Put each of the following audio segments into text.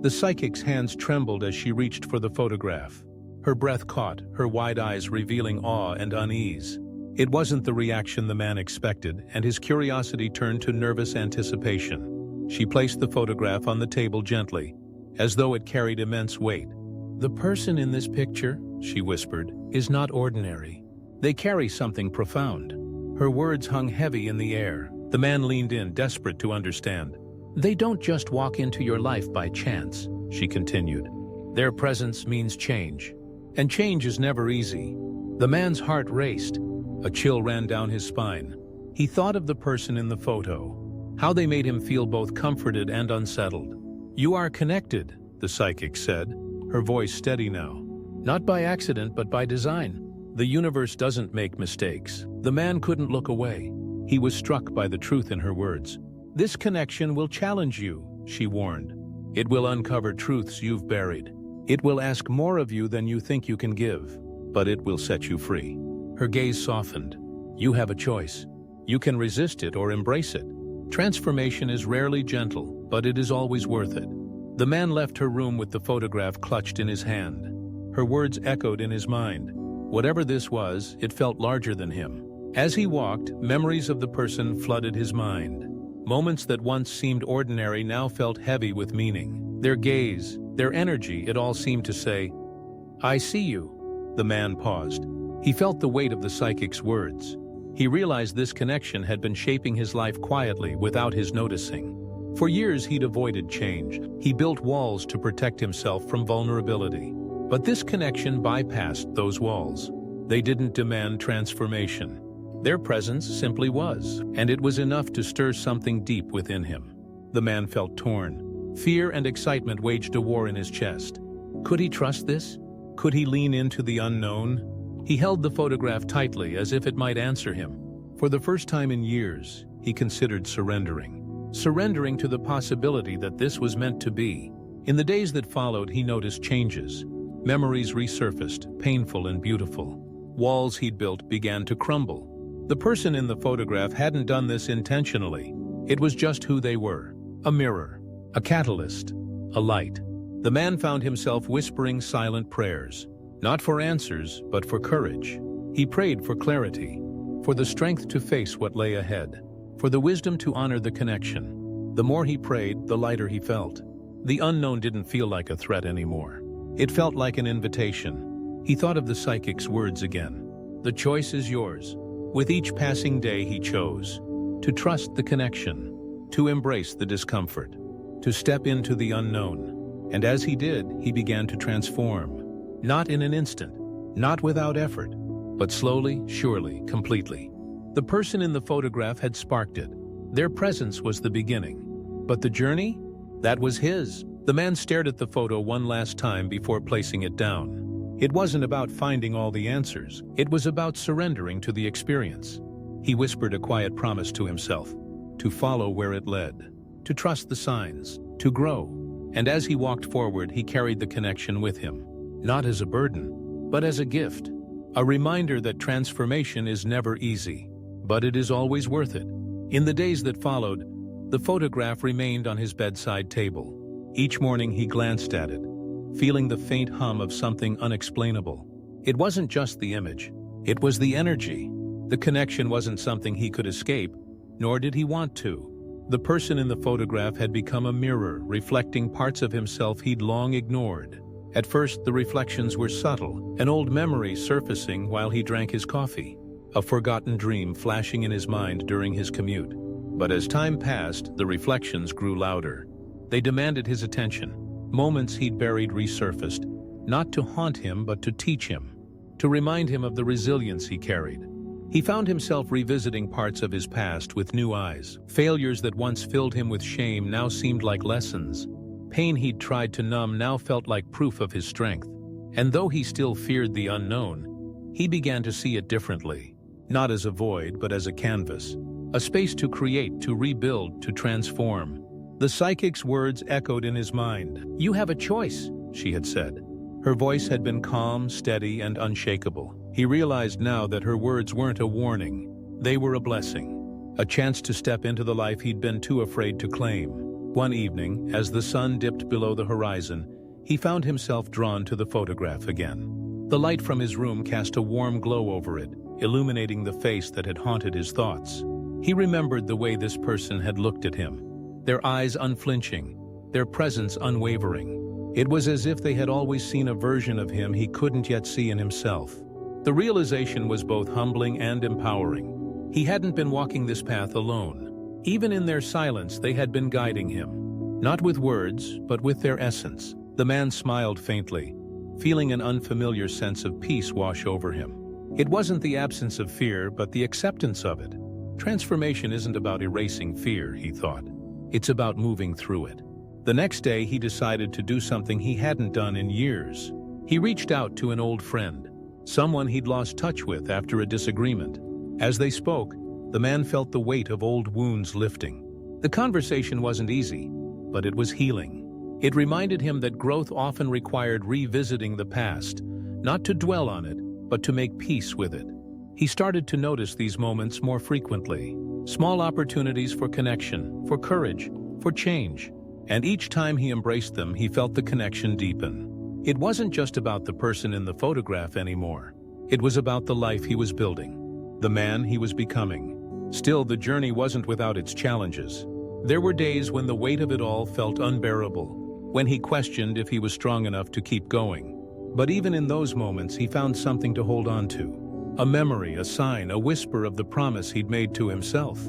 The psychic's hands trembled as she reached for the photograph. Her breath caught, her wide eyes revealing awe and unease. It wasn't the reaction the man expected, and his curiosity turned to nervous anticipation. She placed the photograph on the table gently, as though it carried immense weight. "The person in this picture," she whispered, "is not ordinary. They carry something profound." Her words hung heavy in the air. The man leaned in, desperate to understand. "They don't just walk into your life by chance," she continued. "Their presence means change. And change is never easy." The man's heart raced. A chill ran down his spine. He thought of the person in the photo, how they made him feel both comforted and unsettled. "You are connected," the psychic said, her voice steady now. "Not by accident, but by design. The universe doesn't make mistakes." The man couldn't look away. He was struck by the truth in her words. "This connection will challenge you," she warned. "It will uncover truths you've buried. It will ask more of you than you think you can give, but it will set you free." Her gaze softened. "You have a choice. You can resist it or embrace it. Transformation is rarely gentle, but it is always worth it." The man left her room with the photograph clutched in his hand. Her words echoed in his mind. Whatever this was, it felt larger than him. As he walked, memories of the person flooded his mind. Moments that once seemed ordinary now felt heavy with meaning. Their gaze, their energy, it all seemed to say, "I see you." The man paused. He felt the weight of the psychic's words. He realized this connection had been shaping his life quietly without his noticing. For years he'd avoided change. He built walls to protect himself from vulnerability. But this connection bypassed those walls. They didn't demand transformation. Their presence simply was, and it was enough to stir something deep within him. The man felt torn. Fear and excitement waged a war in his chest. Could he trust this? Could he lean into the unknown? He held the photograph tightly as if it might answer him. For the first time in years, he considered surrendering. Surrendering to the possibility that this was meant to be. In the days that followed, he noticed changes. Memories resurfaced, painful and beautiful. Walls he'd built began to crumble. The person in the photograph hadn't done this intentionally. It was just who they were. A mirror, a catalyst, a light. The man found himself whispering silent prayers. Not for answers, but for courage. He prayed for clarity, for the strength to face what lay ahead, for the wisdom to honor the connection. The more he prayed, the lighter he felt. The unknown didn't feel like a threat anymore. It felt like an invitation. He thought of the psychic's words again. "The choice is yours." With each passing day he chose to trust the connection, to embrace the discomfort, to step into the unknown. And as he did, he began to transform. Not in an instant, not without effort, but slowly, surely, completely. The person in the photograph had sparked it. Their presence was the beginning. But the journey? That was his. The man stared at the photo one last time before placing it down. It wasn't about finding all the answers. It was about surrendering to the experience. He whispered a quiet promise to himself, to follow where it led, to trust the signs, to grow. And as he walked forward, he carried the connection with him. Not as a burden, but as a gift. A reminder that transformation is never easy, but it is always worth it. In the days that followed, the photograph remained on his bedside table. Each morning he glanced at it, feeling the faint hum of something unexplainable. It wasn't just the image, it was the energy. The connection wasn't something he could escape, nor did he want to. The person in the photograph had become a mirror, reflecting parts of himself he'd long ignored. At first, the reflections were subtle, an old memory surfacing while he drank his coffee, a forgotten dream flashing in his mind during his commute. But as time passed, the reflections grew louder. They demanded his attention. Moments he'd buried resurfaced, not to haunt him but to teach him, to remind him of the resilience he carried. He found himself revisiting parts of his past with new eyes. Failures that once filled him with shame now seemed like lessons. Pain he'd tried to numb now felt like proof of his strength. And though he still feared the unknown, he began to see it differently. Not as a void, but as a canvas. A space to create, to rebuild, to transform. The psychic's words echoed in his mind. "You have a choice," she had said. Her voice had been calm, steady, and unshakable. He realized now that her words weren't a warning. They were a blessing. A chance to step into the life he'd been too afraid to claim. One evening, as the sun dipped below the horizon, he found himself drawn to the photograph again. The light from his room cast a warm glow over it, illuminating the face that had haunted his thoughts. He remembered the way this person had looked at him, their eyes unflinching, their presence unwavering. It was as if they had always seen a version of him he couldn't yet see in himself. The realization was both humbling and empowering. He hadn't been walking this path alone. Even in their silence, they had been guiding him. Not with words, but with their essence. The man smiled faintly, feeling an unfamiliar sense of peace wash over him. It wasn't the absence of fear, but the acceptance of it. Transformation isn't about erasing fear, he thought. It's about moving through it. The next day, he decided to do something he hadn't done in years. He reached out to an old friend, someone he'd lost touch with after a disagreement. As they spoke, the man felt the weight of old wounds lifting. The conversation wasn't easy, but it was healing. It reminded him that growth often required revisiting the past, not to dwell on it, but to make peace with it. He started to notice these moments more frequently. Small opportunities for connection, for courage, for change. And each time he embraced them, he felt the connection deepen. It wasn't just about the person in the photograph anymore. It was about the life he was building, the man he was becoming. Still, the journey wasn't without its challenges. There were days when the weight of it all felt unbearable, when he questioned if he was strong enough to keep going. But even in those moments, he found something to hold on to. A memory, a sign, a whisper of the promise he'd made to himself.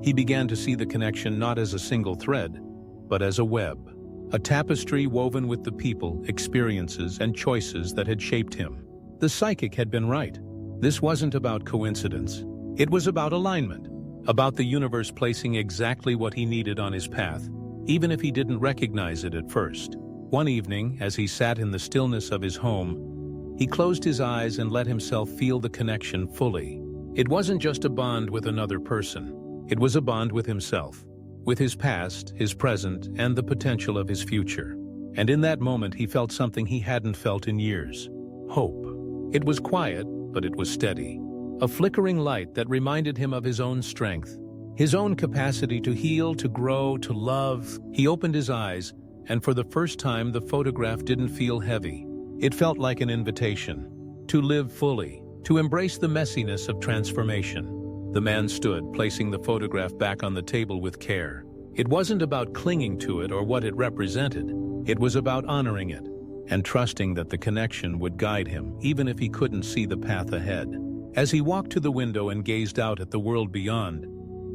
He began to see the connection not as a single thread, but as a web. A tapestry woven with the people, experiences, and choices that had shaped him. The psychic had been right. This wasn't about coincidence. It was about alignment, about the universe placing exactly what he needed on his path, even if he didn't recognize it at first. One evening, as he sat in the stillness of his home, he closed his eyes and let himself feel the connection fully. It wasn't just a bond with another person. It was a bond with himself, with his past, his present, and the potential of his future. And in that moment, he felt something he hadn't felt in years: hope. It was quiet, but it was steady. A flickering light that reminded him of his own strength, his own capacity to heal, to grow, to love. He opened his eyes, and for the first time, the photograph didn't feel heavy. It felt like an invitation to live fully, to embrace the messiness of transformation. The man stood, placing the photograph back on the table with care. It wasn't about clinging to it or what it represented. It was about honoring it and trusting that the connection would guide him, even if he couldn't see the path ahead. As he walked to the window and gazed out at the world beyond,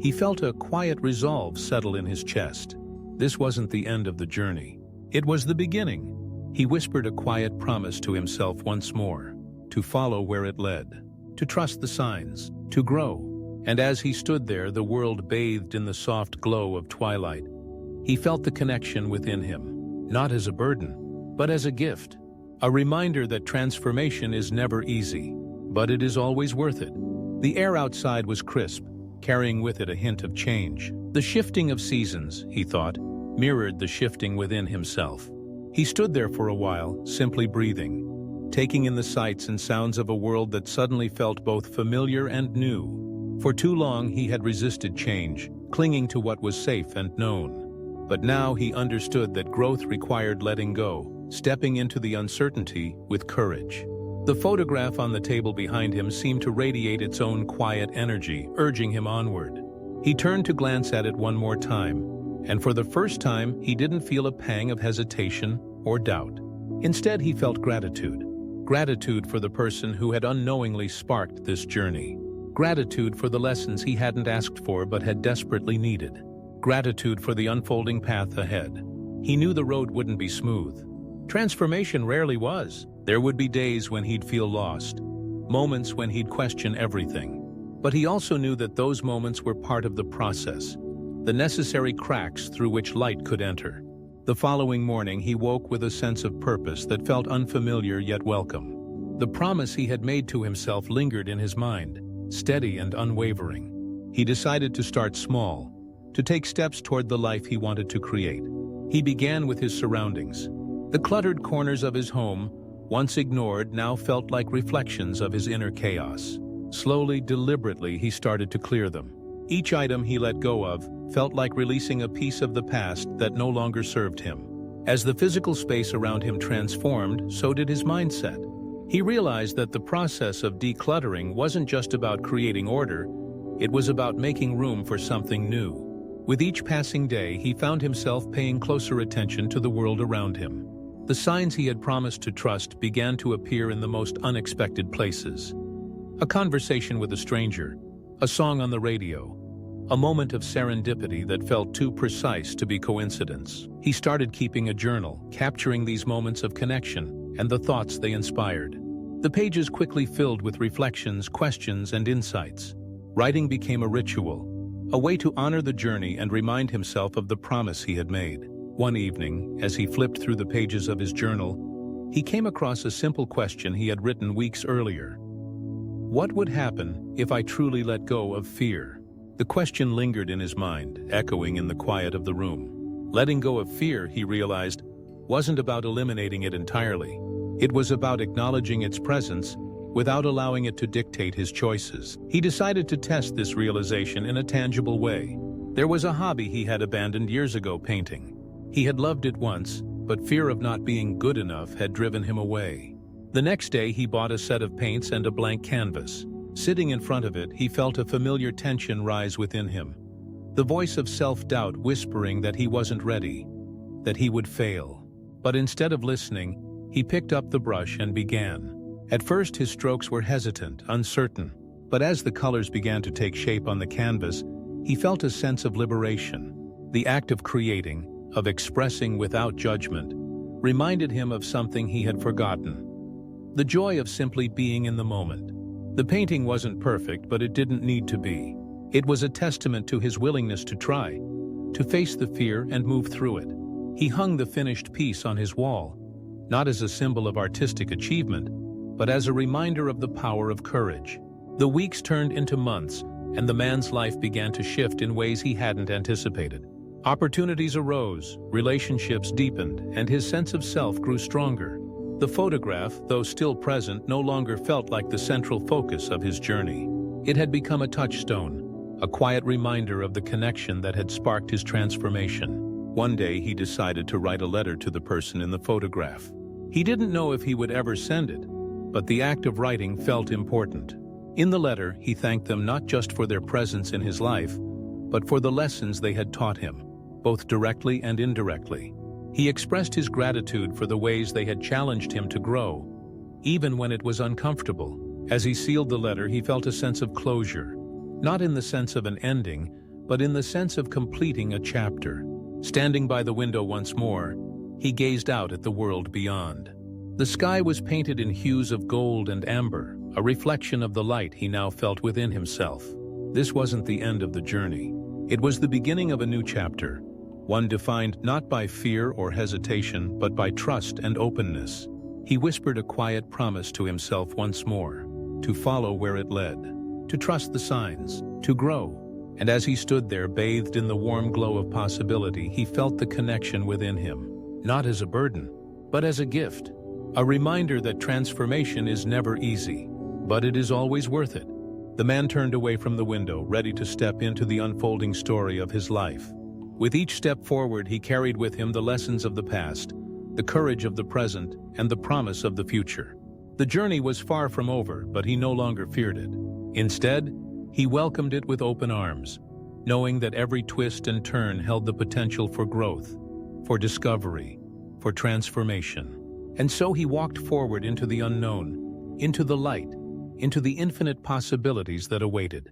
he felt a quiet resolve settle in his chest. This wasn't the end of the journey. It was the beginning. He whispered a quiet promise to himself once more, to follow where it led, to trust the signs, to grow. And as he stood there, the world bathed in the soft glow of twilight, he felt the connection within him, not as a burden, but as a gift. A reminder that transformation is never easy, but it is always worth it. The air outside was crisp, carrying with it a hint of change. The shifting of seasons, he thought, mirrored the shifting within himself. He stood there for a while, simply breathing, taking in the sights and sounds of a world that suddenly felt both familiar and new. For too long he had resisted change, clinging to what was safe and known. But now he understood that growth required letting go, stepping into the uncertainty with courage. The photograph on the table behind him seemed to radiate its own quiet energy, urging him onward. He turned to glance at it one more time, and for the first time, he didn't feel a pang of hesitation or doubt. Instead, he felt gratitude. Gratitude for the person who had unknowingly sparked this journey. Gratitude for the lessons he hadn't asked for but had desperately needed. Gratitude for the unfolding path ahead. He knew the road wouldn't be smooth. Transformation rarely was. There would be days when he'd feel lost, moments when he'd question everything. But he also knew that those moments were part of the process, the necessary cracks through which light could enter. The following morning, he woke with a sense of purpose that felt unfamiliar yet welcome. The promise he had made to himself lingered in his mind, steady and unwavering. He decided to start small, to take steps toward the life he wanted to create. He began with his surroundings. The cluttered corners of his home, once ignored, now felt like reflections of his inner chaos. Slowly, deliberately, he started to clear them. Each item he let go of, felt like releasing a piece of the past that no longer served him. As the physical space around him transformed, so did his mindset. He realized that the process of decluttering wasn't just about creating order, it was about making room for something new. With each passing day, he found himself paying closer attention to the world around him. The signs he had promised to trust began to appear in the most unexpected places. A conversation with a stranger, a song on the radio, a moment of serendipity that felt too precise to be coincidence. He started keeping a journal, capturing these moments of connection and the thoughts they inspired. The pages quickly filled with reflections, questions, and insights. Writing became a ritual, a way to honor the journey and remind himself of the promise he had made. One evening, as he flipped through the pages of his journal, he came across a simple question he had written weeks earlier. What would happen if I truly let go of fear? The question lingered in his mind, echoing in the quiet of the room. Letting go of fear, he realized, wasn't about eliminating it entirely. It was about acknowledging its presence without allowing it to dictate his choices. He decided to test this realization in a tangible way. There was a hobby he had abandoned years ago, painting. He had loved it once, but fear of not being good enough had driven him away. The next day, he bought a set of paints and a blank canvas. Sitting in front of it, he felt a familiar tension rise within him. The voice of self-doubt whispering that he wasn't ready, that he would fail. But instead of listening, he picked up the brush and began. At first, his strokes were hesitant, uncertain. But as the colors began to take shape on the canvas, he felt a sense of liberation. The act of creating, of expressing without judgment, reminded him of something he had forgotten. The joy of simply being in the moment. The painting wasn't perfect, but it didn't need to be. It was a testament to his willingness to try, to face the fear and move through it. He hung the finished piece on his wall, not as a symbol of artistic achievement, but as a reminder of the power of courage. The weeks turned into months, and the man's life began to shift in ways he hadn't anticipated. Opportunities arose, relationships deepened, and his sense of self grew stronger. The photograph, though still present, no longer felt like the central focus of his journey. It had become a touchstone, a quiet reminder of the connection that had sparked his transformation. One day, he decided to write a letter to the person in the photograph. He didn't know if he would ever send it, but the act of writing felt important. In the letter, he thanked them not just for their presence in his life, but for the lessons they had taught him, both directly and indirectly. He expressed his gratitude for the ways they had challenged him to grow, even when it was uncomfortable. As he sealed the letter, he felt a sense of closure, not in the sense of an ending, but in the sense of completing a chapter. Standing by the window once more, he gazed out at the world beyond. The sky was painted in hues of gold and amber, a reflection of the light he now felt within himself. This wasn't the end of the journey. It was the beginning of a new chapter. One defined not by fear or hesitation, but by trust and openness. He whispered a quiet promise to himself once more, to follow where it led, to trust the signs, to grow. And as he stood there, bathed in the warm glow of possibility, he felt the connection within him, not as a burden, but as a gift. A reminder that transformation is never easy, but it is always worth it. The man turned away from the window, ready to step into the unfolding story of his life. With each step forward, he carried with him the lessons of the past, the courage of the present, and the promise of the future. The journey was far from over, but he no longer feared it. Instead, he welcomed it with open arms, knowing that every twist and turn held the potential for growth, for discovery, for transformation. And so he walked forward into the unknown, into the light, into the infinite possibilities that awaited.